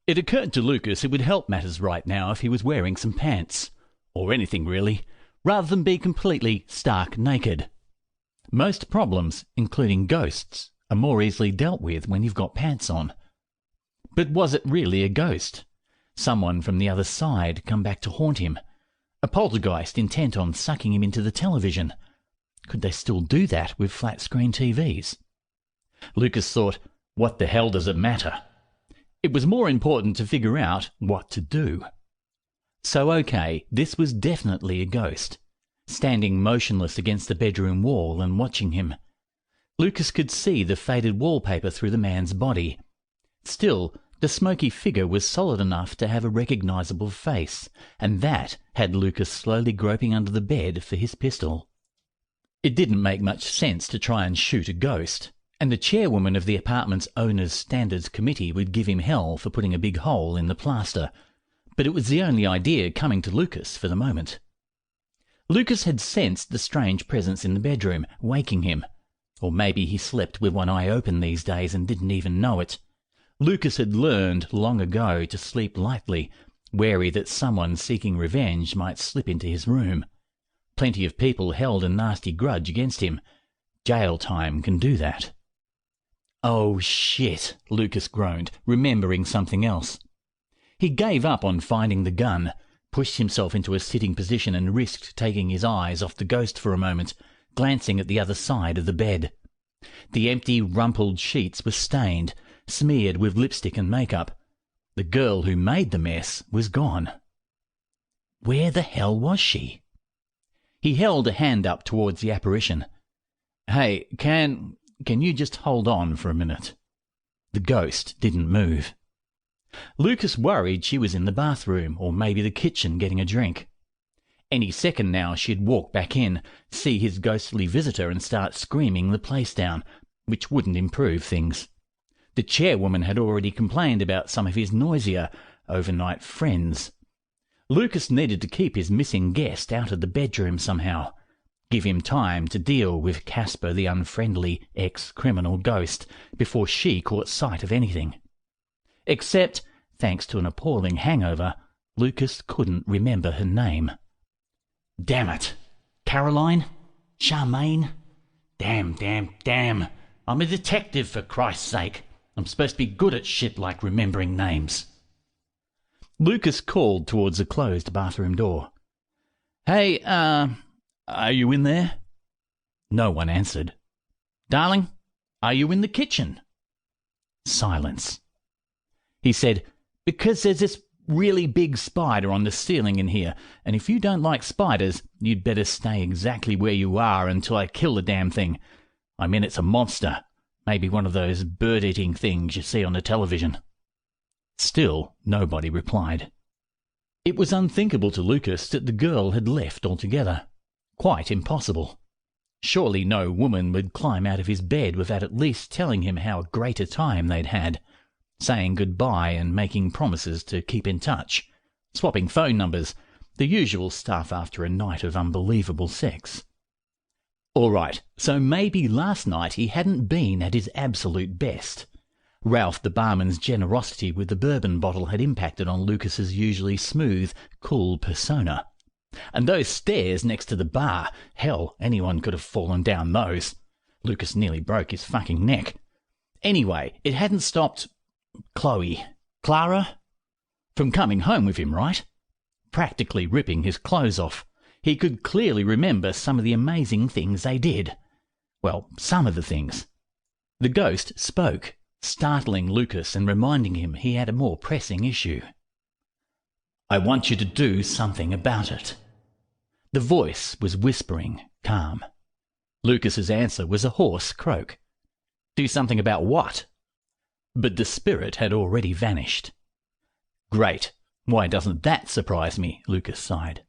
It occurred to Lukas it would help matters right now if he was wearing some pants, or anything really, rather than be completely stark naked. Most problems, including ghosts, are more easily dealt with when you've got pants on. But was it really a ghost? Someone from the other side come back to haunt him? A poltergeist intent on sucking him into the television? Could they still do that with flat-screen TVs? Lukas thought, what the hell does it matter? It was more important to figure out what to do. So okay, this was definitely a ghost, standing motionless against the bedroom wall and watching him. Lukas could see the faded wallpaper through the man's body. Still, the smoky figure was solid enough to have a recognisable face, and that had Lukas slowly groping under the bed for his pistol. It didn't make much sense to try and shoot a ghost, and the chairwoman of the apartment's owners' standards committee would give him hell for putting a big hole in the plaster, but it was the only idea coming to Lukas for the moment. Lukas had sensed the strange presence in the bedroom, waking him. Or maybe he slept with one eye open these days and didn't even know it. Lukas had learned long ago to sleep lightly, wary that someone seeking revenge might slip into his room. Plenty of people held a nasty grudge against him. Jail time can do that. Oh shit, Lukas groaned, remembering something else. He gave up on finding the gun, pushed himself into a sitting position and risked taking his eyes off the ghost for a moment, glancing at the other side of the bed. The empty, rumpled sheets were stained, smeared with lipstick and makeup. The girl who made the mess was gone. Where the hell was she? He held a hand up towards the apparition. Hey, can you just hold on for a minute? The ghost didn't move. Lukas worried she was in the bathroom or maybe the kitchen getting a drink. Any second now she'd walk back in, see his ghostly visitor and start screaming the place down, which wouldn't improve things. The chairwoman had already complained about some of his noisier overnight friends. Lukas needed to keep his missing guest out of the bedroom somehow, give him time to deal with Casper the unfriendly ex-criminal ghost before she caught sight of anything. Except, thanks to an appalling hangover, Lukas couldn't remember her name. Damn it. Caroline? Charmaine? Damn. I'm a detective, for Christ's sake. I'm supposed to be good at shit like remembering names. Lukas called towards the closed bathroom door. Hey, are you in there? No one answered. Darling, are you in the kitchen? Silence. He said, because there's this really big spider on the ceiling in here, and if you don't like spiders, you'd better stay exactly where you are until I kill the damn thing. I mean, it's a monster. Maybe one of those bird-eating things you see on the television. Still, nobody replied. It was unthinkable to Lukas that the girl had left altogether. Quite impossible. Surely no woman would climb out of his bed without at least telling him how great a time they'd had, saying goodbye and making promises to keep in touch, swapping phone numbers, the usual stuff after a night of unbelievable sex. All right, so maybe last night he hadn't been at his absolute best. Ralph the barman's generosity with the bourbon bottle had impacted on Lukas's usually smooth, cool persona. And those stairs next to the bar, hell, anyone could have fallen down those. Lukas nearly broke his fucking neck. Anyway, it hadn't stopped Clara, from coming home with him, right? Practically ripping his clothes off. He could clearly remember some of the amazing things they did. Well, some of the things. The ghost spoke, startling Lukas and reminding him he had a more pressing issue. I want you to do something about it. The voice was whispering, calm. Lukas's answer was a hoarse croak. Do something about what? But the spirit had already vanished. Great. Why doesn't that surprise me? Lukas sighed.